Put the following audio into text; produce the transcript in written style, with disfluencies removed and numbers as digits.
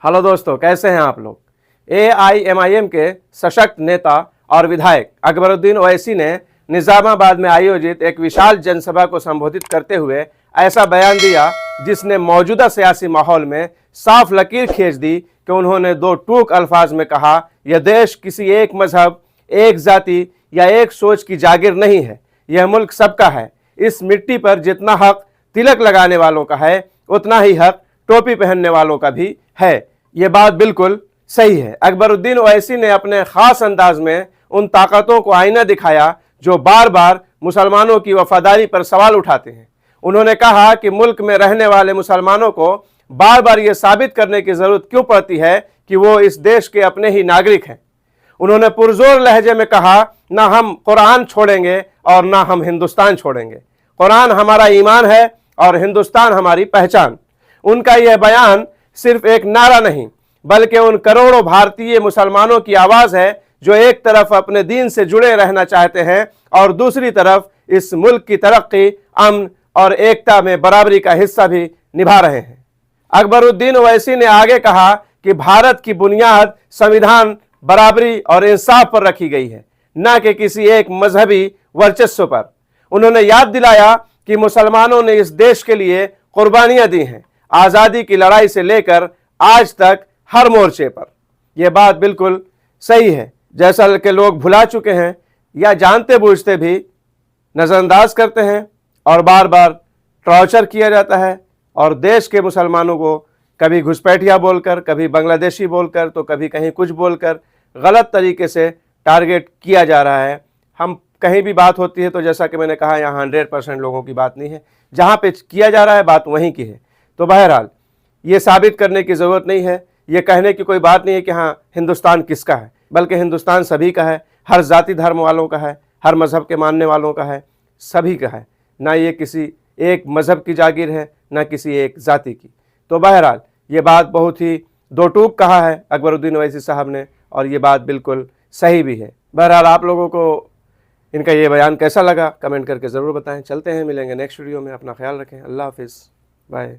Hello दोस्तों, कैसे हैं आप लोग। AIMIM के सशक्त नेता और विधायक अकबरुद्दीन ओवैसी ने निजामाबाद में आयोजित एक विशाल जनसभा को संबोधित करते हुए ऐसा बयान दिया जिसने मौजूदा सियासी माहौल में साफ लकीर खींच दी कि उन्होंने दो टूक अल्फाज में कहा, यह देश किसी एक मजहब, एक जाति या एक सोच की जागीर नहीं है, यह मुल्क सबका है। इस मिट्टी पर जितना हक तिलक लगाने वालों का है उतना ही हक टोपी पहनने वालों का भी है। ये बात बिल्कुल सही है। अकबरुद्दीन ओवैसी ने अपने खास अंदाज में उन ताकतों को आईना दिखाया जो बार बार मुसलमानों की वफादारी पर सवाल उठाते हैं। उन्होंने कहा कि मुल्क में रहने वाले मुसलमानों को बार बार ये साबित करने की जरूरत क्यों पड़ती है कि वो इस देश के अपने ही नागरिक हैं। उन्होंने पुरजोर लहजे में कहा, ना हम कुरान छोड़ेंगे और ना हम हिंदुस्तान छोड़ेंगे। कुरान हमारा ईमान है और हिंदुस्तान हमारी पहचान। उनका यह बयान सिर्फ एक नारा नहीं बल्कि उन करोड़ों भारतीय मुसलमानों की आवाज है जो एक तरफ अपने दीन से जुड़े रहना चाहते हैं और दूसरी तरफ इस मुल्क की तरक्की, अमन और एकता में बराबरी का हिस्सा भी निभा रहे हैं। अकबरुद्दीन ओवैसी ने आगे कहा कि भारत की बुनियाद संविधान, बराबरी और इंसाफ पर रखी गई है, न कि किसी एक मजहबी वर्चस्व पर। उन्होंने याद दिलाया कि मुसलमानों ने इस देश के लिए कुर्बानियां दी हैं, आज़ादी की लड़ाई से लेकर आज तक हर मोर्चे पर। यह बात बिल्कुल सही है। जैसा कि लोग भुला चुके हैं या जानते बूझते भी नज़रअंदाज करते हैं और बार बार टॉर्चर किया जाता है और देश के मुसलमानों को कभी घुसपैठिया बोलकर, कभी बांग्लादेशी बोलकर, तो कभी कहीं कुछ बोलकर गलत तरीके से टारगेट किया जा रहा है। हम कहीं भी बात होती है तो जैसा कि मैंने कहा, यहाँ 100% लोगों की बात नहीं है, जहाँ पे किया जा रहा है बात वहीं की है। तो बहरहाल ये साबित करने की ज़रूरत नहीं है, ये कहने की कोई बात नहीं है कि हाँ हिंदुस्तान किसका है, बल्कि हिंदुस्तान सभी का है, हर जाति धर्म वालों का है, हर मज़हब के मानने वालों का है, सभी का है। ना ये किसी एक मज़हब की जागीर है, ना किसी एक जाति की। तो बहरहाल ये बात बहुत ही दो टूक कहा है अकबरुद्दीन ओवैसी साहब ने और ये बात बिल्कुल सही भी है। बहरहाल आप लोगों को इनका ये बयान कैसा लगा कमेंट करके ज़रूर बताएं। चलते हैं, मिलेंगे नेक्स्ट वीडियो में। अपना ख्याल रखें। अल्लाह हाफिज़, बाय।